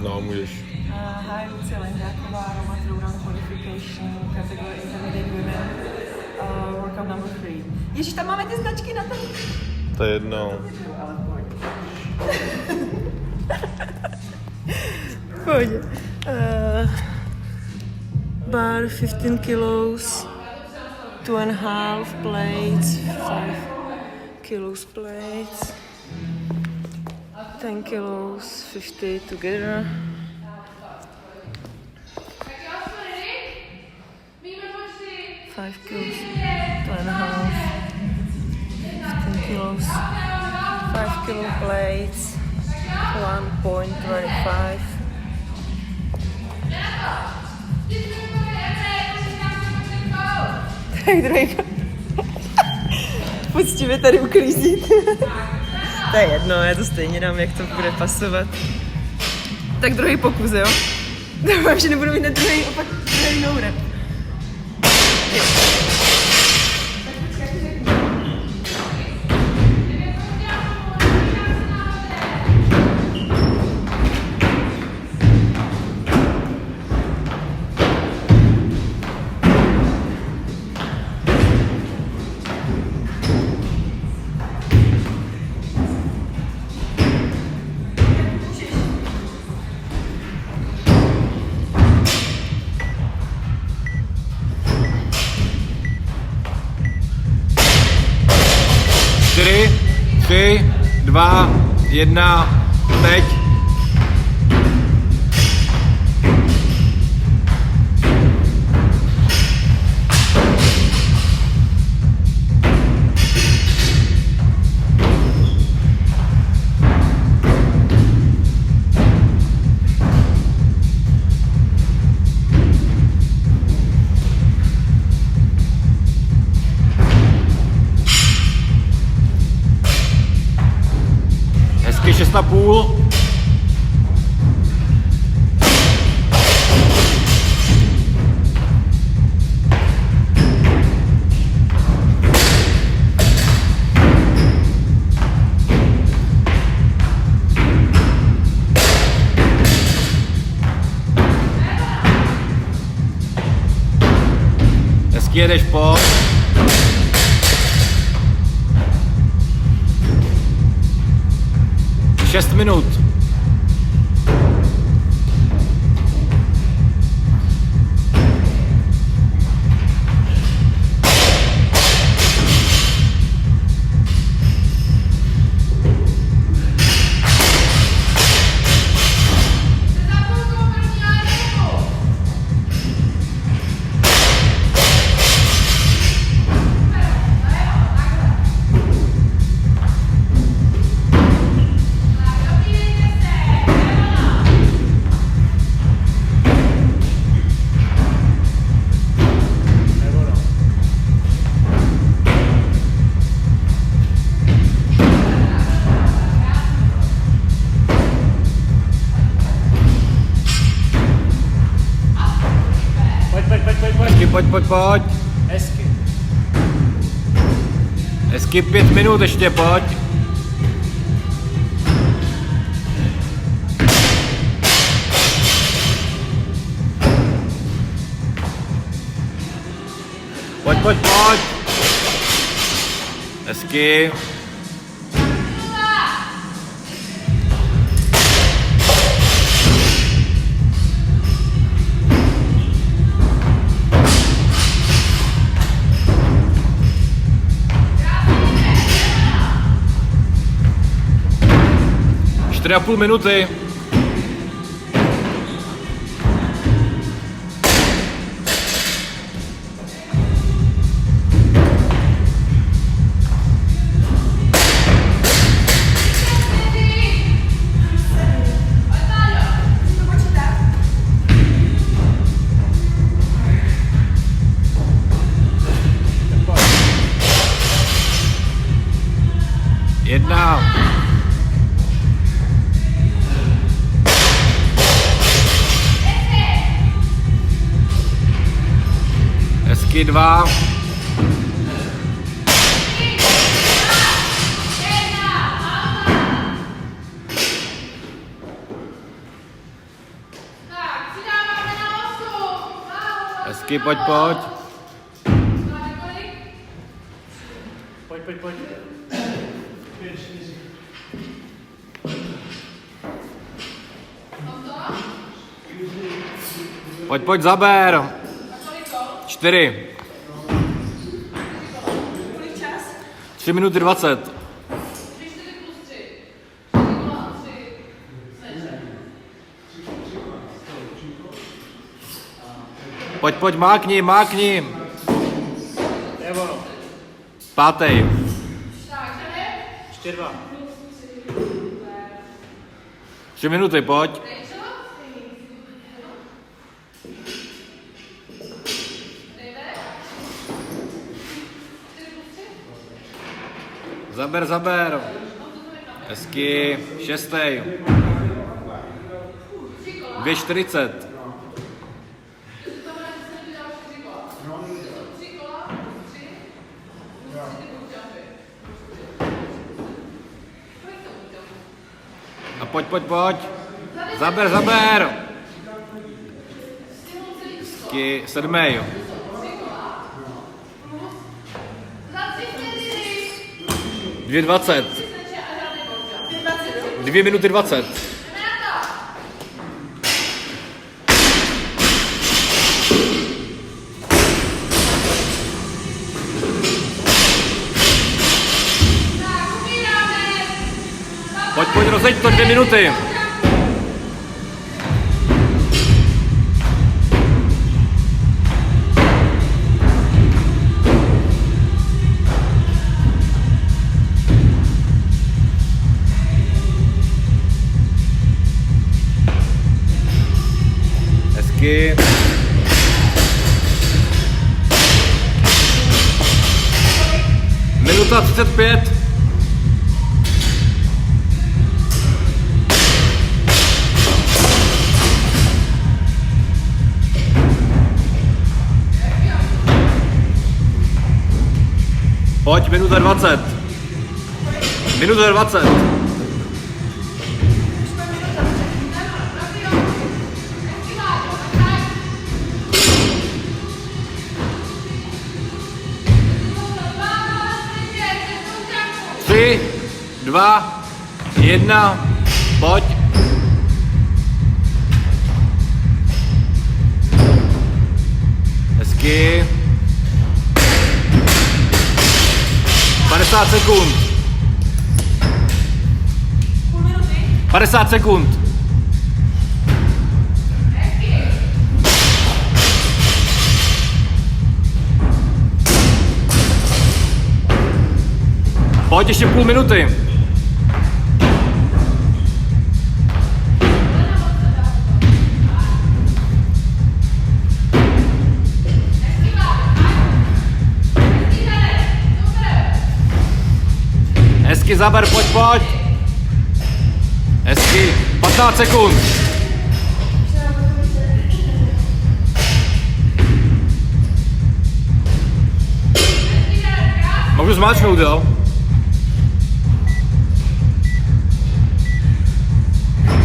No, můžeš. Hi, Lucie Lendáková, Roma Throwdown Qualification, kategorie Intermediate Women, workout number 3. Ježiš, tam máme ty značky na to. To je jedno. Ale pojď. Pojď. Bar 15 kilos, 2.5 plates, 5 kilos plates, 10 kilos, 50 together. Five kilos, 2.5, 15 kilos, 5 kilo plates, 1.25. Tak druhý. Poctivě tady uklízít. To je jedno, já to stejně dám, jak to bude pasovat. Tak druhý pokus, jo? Doufám, že nebudu mít na druhý opak druhý no rep. Čtyři, 3, 2, 1, teď. Hezky 6,5. Hezky jedeš po. Šest minut. Pojď. Hezky. Hezky 5 minut ještě, pojď. Pojď. Hezky. Čtyři a půl minuty. Jedna. Hezky 2. Hezky, pojď, pojď. Pojď. Pojď, zaber. 4. 3 minuty 20. Pojď, mákni. Je ono. 5. 4-2. 3 minuty, pojď. Zaber. Hezky, 6. 2:40. A pojď. Zaber. Hezky, 7. 2:20. 2 minuty 20. Pojď, rozjeď to 2 minuty. Hezky. Minuta 35. Pojď, minuta 20. Minuta 20. Tři, 2, 1, pojď. Hezky. 50 sekund. 50 sekund. Pojď, ještě půl minuty. Hezky, zaber, pojď. Hezky, 15 sekund. Můžu zmáčknout, jo?